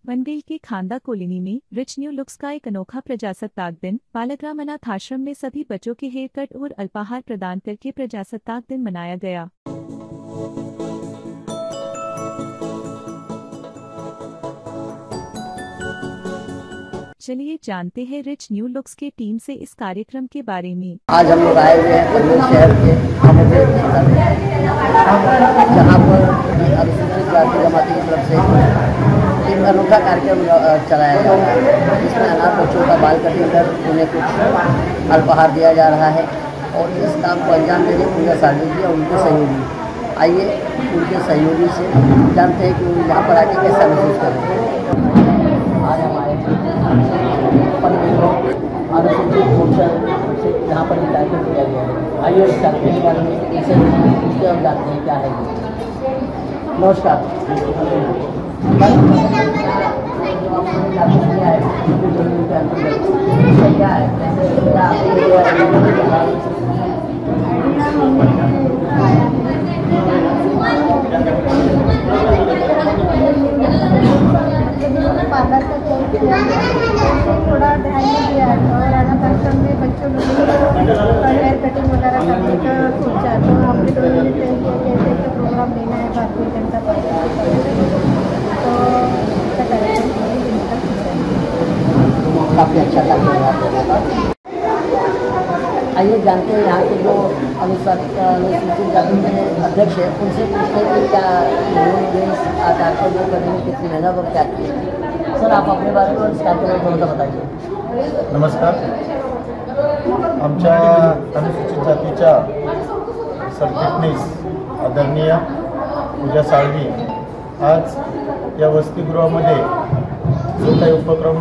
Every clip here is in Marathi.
पनवेल के खांदा कॉलोनी में रिच न्यू लुक्स का एक अनोखा प्रजासत्ताक दिन बालकराम अनाथ आश्रम में सभी बच्चों के हेयर कट और अल्पाहार प्रदान करके प्रजासत्ताक दिन मनाया गया। चलिए जानते हैं रिच न्यू लुक्स के टीम से इस कार्यक्रम के बारे में। आज हम लोग आए हुए हैं पनवेल शहर के जहाँ पर अनुसूचित जाति जमाती की तरफ से एक अनोखा कार्यक्रम चलाया जा रहा है, जिसमें अनाथ बच्चों का बाल कटिंग कर उन्हें कुछ अल्पाहार दिया जा रहा है और इस काम को अंजाम देने पूजा साली जी और उनके सहयोगी। आइए उनके सहयोगी से जानते हैं कि वो यहाँ पर आके कैसा महसूस कर रहे हैं। आज हमारे अनुसूचित मोर्चा से यहाँ पर कार्यक्रम किया गया है। आइए इस कार्यक्रम के बारे में इनसे पूछते हम जानते हैं क्या है ये। नमस्कार। क्या है पार्लर का थोड़ा ध्यान नहीं दिया है और अनाथ आश्रम में बच्चों लोग हेयर कटिंग वगैरह करने का सोचा, तो हमने दोनों ने तय किया कि ऐसे ऐसा प्रोग्राम लेना है भारतीय जनता पार्टी तो इसका कार्यक्रम काफ़ी अच्छा कार्यक्रम। आइए जानते हैं यहाँ के जो अनुसूचित जाति के अध्यक्ष है उनसे पूछते हैं कि क्या कार्यक्रम जो करने में कितनी मेहनत और क्या की है। सर आप अपने बारे में इस कार्यक्रम में थोड़ा बताइए। नमस्कार। आमच्या अनुसूचित जातीच्या सरचिटणीस आदरणीय पूजा साळवी आज या वसतिगृहामध्ये जो काही उपक्रम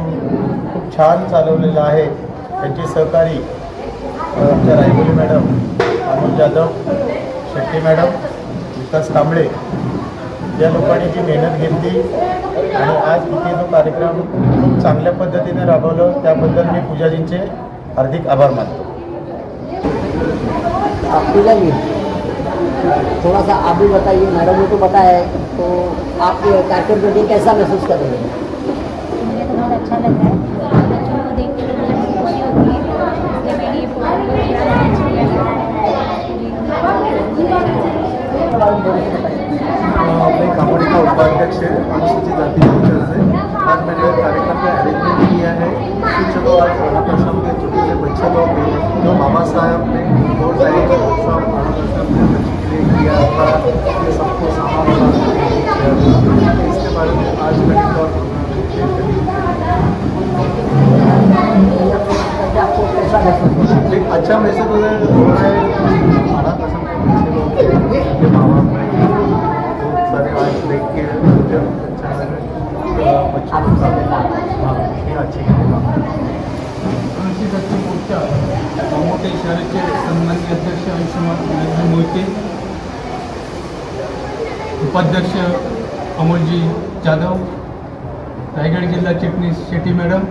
खूप छान चालवलेला आहे त्यांची सहकारी आमच्या रायगोली मॅडम, अमोल जाधव, शेट्टी मॅडम, विकास कांबळे या लोकांनी जी मेहनत घेतली आणि आज इथे जो कार्यक्रम खूप चांगल्या पद्धतीने राबवलं त्याबद्दल मी पूजाजींचे हार्दिक आभार मानतो। पूजा जी थोड़ा सा आप भी बताइए, मैडम ने तो बताया है, तो आप कार्यक्रम के लिए कैसा महसूस कर रहे हैं? मुझे तो बहुत अच्छा लग रहा है, बच्चों को देख के मुझे खुशी होती है, इसलिए मैंने ये मैं कामोड़ी का उपाध्यक्ष है अनुसूचित जाति मोर्चा से। आज मैंने कार्यक्रम में अरेंजमेंट किया है कि चलो आज अनाथ आश्रम के छोटे से बच्चे लोग हैं जो बाबा साहब ने बहुत सारे अनाथ आश्रम में बच्चे के लिए किया था, ये सबको सामान इसके बारे में आज मैंने एक अच्छा मैसेज हो रहा है। अनाथ आश्रम के बच्चे लोग के माँ बाप सारे आज देख के मुझे अच्छा लगा। बच्चों ये अच्छी अनुसूचित जाती मोर्चा मोठे शहराचे सन्माननीय अध्यक्ष आयुष्यमान मोहिते, उपाध्यक्ष अमोलजी जाधव, रायगड जिल्हा चिटणीस शेट्टी मॅडम,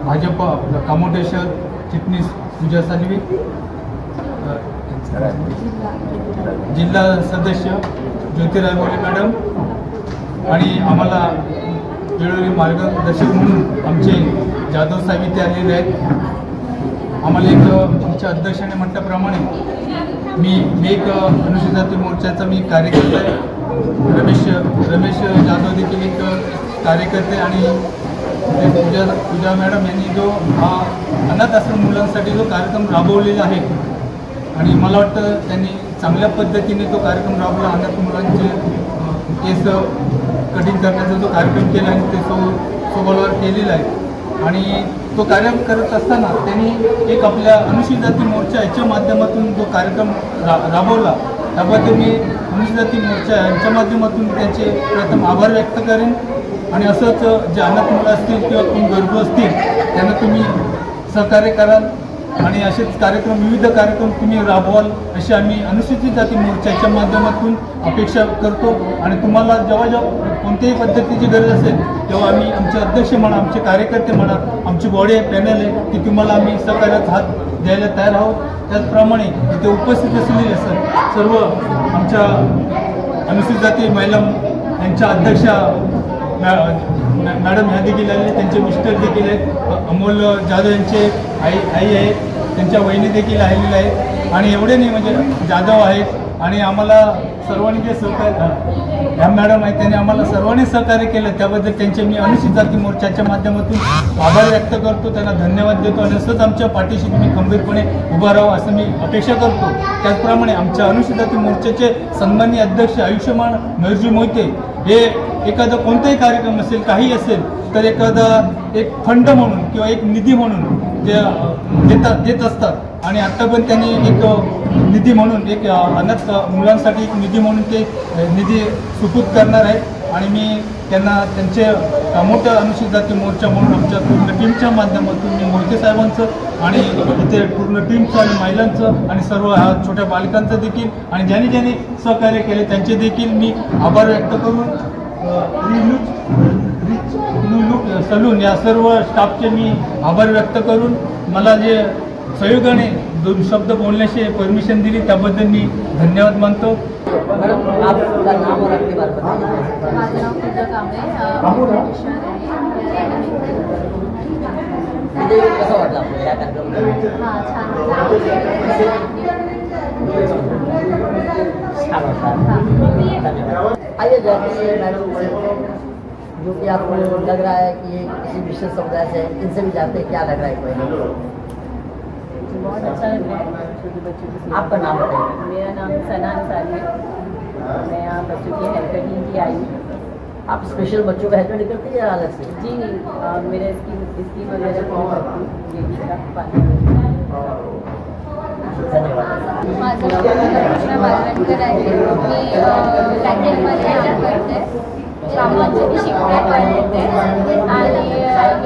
भाजपा कामोठे शहर चिटणीस पूजा साळवी, जिल्हा सदस्य ज्योती रायगोली मॅडम आणि आम्हाला वेळोवेळी मार्गदर्शक म्हणून आमचे जाधव साहेब इथे आलेले आहेत। आम्हाला एक आमच्या अध्यक्षाने म्हटल्याप्रमाणे मी एक अनुसूचित जाती मोर्चाचा मी कार्यकर्ता आहे। रमेश जाधव देखील एक कार्यकर्ते आणि पूजा मॅडम यांनी जो हा अनाथ आश्रम मुलांसाठी जो कार्यक्रम राबवलेला आहे आणि मला वाटतं त्यांनी चांगल्या पद्धतीने तो कार्यक्रम राबवला। अनाथ मुलांचे केस कटिंग करण्याचा जो कार्यक्रम केला आहे ते सोबतवर केलेला आहे आणि तो कार्यक्रम करत असताना त्यांनी एक आपल्या अनुसूचित जाती मोर्चा याच्या माध्यमातून जो कार्यक्रम राबवला त्याबद्दल मी अनुसूचित जाती मोर्चा यांच्या माध्यमातून त्यांचे प्रथम आभार व्यक्त करेन आणि असंच जे अनाथ मुलं असतील किंवा कोण गरजू असतील त्यांना तुम्ही सहकार्य कराल आणि असेच कार्यक्रम विविध कार्यक्रम तुम्ही राबवाल अशी आम्ही अनुसूचित जाती मोर्चाच्या माध्यमातून अपेक्षा करतो आणि तुम्हाला जेव्हा कोणत्याही पद्धतीची गरज असेल तेव्हा आम्ही आमचे अध्यक्ष म्हणा, आमचे कार्यकर्ते म्हणा, आमची बॉडी आहे, पॅनल आहे की तुम्हाला आम्ही सहकार्यात हात द्यायला तयार आहोत। त्याचप्रमाणे इथे उपस्थित असलेले सर्व आमच्या अनुसूचित जाती महिला त्यांच्या अध्यक्षा मॅडम ह्या देखील आले, त्यांचे मिस्टर देखील आहेत, अमोल जाधव यांचे आई आहेत, त्यांच्या वहिनी देखील आलेल्या आहेत. आणि एवढे नाही म्हणजे जाधव आहेत आणि आम्हाला सर्वांनी जे सहकार्य ह्या मॅडम आहेत त्यांनी आम्हाला सर्वांनी सहकार्य केलं, त्याबद्दल त्यांचे मी अनुसूचित जाती मोर्चाच्या माध्यमातून आभार व्यक्त करतो, त्यांना धन्यवाद देतो. आणि असंच आमच्या पाठीशी तुम्ही खंबीरपणे उभा राहावं असं मी अपेक्षा करतो. त्याचप्रमाणे आमच्या अनुसूचित जाती मोर्चाचे सन्माननीय अध्यक्ष आयुष्यमान मेहरजी मोहिते हे एखादा कोणताही कार्यक्रम असेल, काही असेल तर एखादा एक फंड म्हणून किंवा एक निधी म्हणून जे देत असतात. आणि आत्ता पण त्यांनी एक निधी म्हणून एक अनाथ मुलांसाठी एक निधी म्हणून ते निधी सुपूर्द करणार आहेत. आणि मी त्यांना त्यांचे मोठ्या अनुसूचित जाती मोर्चा म्हणून आमच्या पूर्ण टीमच्या माध्यमातून मी मोहिते साहेबांचं आणि इथे पूर्ण टीमचं आणि महिलांचं आणि सर्व ह्या छोट्या बालकांचं देखील आणि ज्यांनी सहकार्य केले त्यांचे देखील मी आभार व्यक्त करून सलून या सर्व स्टाफचे मी आभार व्यक्त करून मला जे सहयोगाने 2 शब्द बोलण्याची परमिशन दिली त्याबद्दल मी धन्यवाद मानतो. मैडम आपका नाम और अपने बारे में बताइए. माझं नाव पूजा कांबळे कसं वाटलं आपल्याला या कार्यक्रमात? हां छान धन्यवाद. आइए जानते हैं मैडम, जो कि आपको लग रहा है कि ये किसी विशेष समुदाय से, इनसे भी जानते हैं क्या लग रहा है कोई? बहुत अच्छा लग रहा है छोटे बच्चों की सेवा। आपका नाम बताइए. मेरा नाम सना अंसारी है, मैं यहाँ बच्चों की हेल्प कटिंग की आई हूँ। आप स्पेशल बच्चों का हेल्प करती है या अलग से? जी नहीं, मेरा स्कीम वगैरह फॉर्म करती हूँ, बेबी का पानी. धन्यवाद. माझं नाव कृष्णा बालवणकर आहे. मी कॅन्टीनमध्ये काम करते, कामाचं मी शिकते करते आणि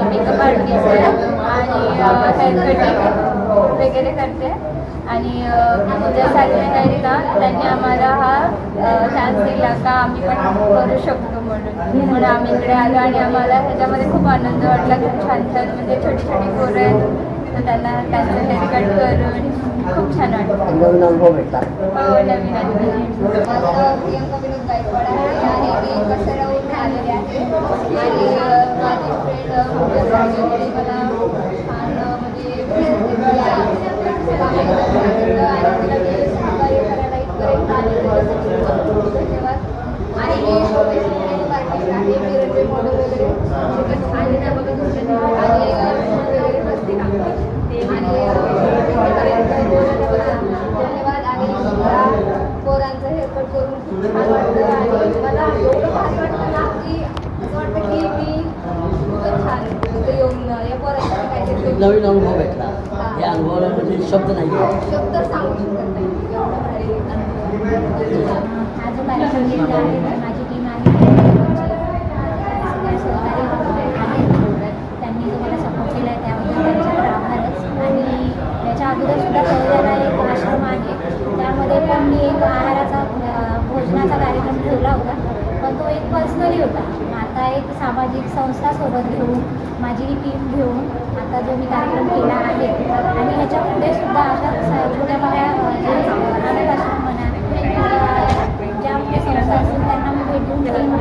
मेकअप आर्टिस्ट आहे आणि हेअर कटिंग वगैरे करते. आणि पूजा सागरे नाही का, त्यांनी आम्हाला हा चान्स दिला का आम्ही पण करू शकतो म्हणून आम्ही इकडे आलो आणि आम्हाला ह्याच्यामध्ये खूप आनंद वाटला. खूप छान छान म्हणजे छोटी छोटी पोरं आहेत तर त्यांना त्यांचं हेअर कट करून खूप छान वाटतं. नवीन अनुभव भेटला. हो नवीन प्रियंका विनोद गायकवाड आहे आणि मी कसेराहून आलेले आहे आणि माझी फ्रेंड मला छान म्हणजे धन्यवाद. आणि मी मॉडेल वगैरे छान त्याबद्दल धन्यवाद. आणि वगैरे करते धन्यवाद. आणि पोरांचं हेअरकट करून खूप छान वाटतं आणि मला एवढं भारी वाटतं ना की असं वाटतं की मी खूपच छान येऊन या पोरांसाठी काहीतरी नवीन अनुभव भेटला. या अनुभवाला म्हणजे शब्द नाही आहे. शब्द सांगू शकत नाही एवढं भारी अनुभव. माझं कार्यक्रम घेतला आहे, माझी टीम आहे, त्यांनी जो मला सपोर्ट केला आहे त्याबद्दल त्यांच्यावर आभारच. आणि त्याच्या अगोदरसुद्धा कळलेला एक आश्रम आहे, त्यामध्ये पण मी एक आहाराचा भोजनाचा कार्यक्रम ठेवला होता, पण तो एक पर्सनली होता. आता एक सामाजिक संस्थासोबत घेऊन माझी टीम घेऊन आता जो मी कार्यक्रम केला आहे आणि ह्याच्या पुढे सुद्धा आता छोट्या मोठ्या अनाथ आश्रम म्हणा ज्या मोठ्या संस्था असतील त्यांना मी भेटून टीम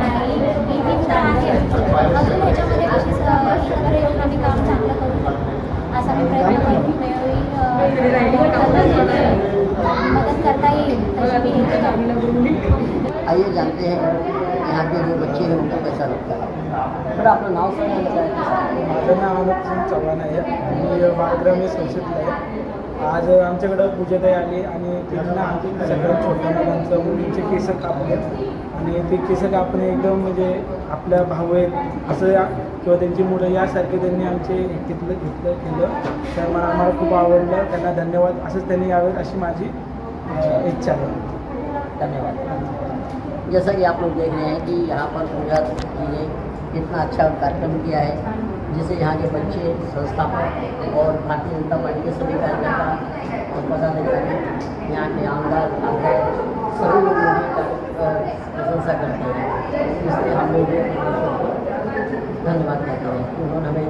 तर आहे. अजून ह्याच्यामध्ये कशी एकत्र येऊन आम्ही काम चांगलं करू शकतो असा मी प्रयत्न करून मदत करता येईल तशी मी आइए जानते हैं यहाँ के जो बच्चे हैं उनका कैसा लगता है. बरं आपलं नाव सांगायचं आहे. माझं नाव अनुप चव्हाण आहे, मी बालग्रामी संस्थेतला आहे. आज आमच्याकडं पूजाताई आली आणि तिथं आमची सगळ्यात छोट्या मुलांचं मुलींचे केस कापले आणि ते केस कापणे एकदम म्हणजे आपल्या भाऊ आहेत असं किंवा त्यांची मुलं यासारखे त्यांनी आमचे घेतलं केलं. तर मला आम्हाला खूप आवडलं. त्यांना धन्यवाद असंच त्यांनी यावेत अशी माझी इच्छा आहे. धन्यवाद. जैसा कि आप लोग देख रहे हैं कि यहाँ पर पूजा जी ने कितना अच्छा कार्यक्रम किया है, जिसे यहाँ के बच्चे, संस्थापक और भारतीय जनता पार्टी के सभी कार्यकर्ता और पदाधिकारी यहाँ के आमदार सभी लोग प्रशंसा करते हैं. इसलिए हम लोग धन्यवाद कहते हैं. उन्होंने हमें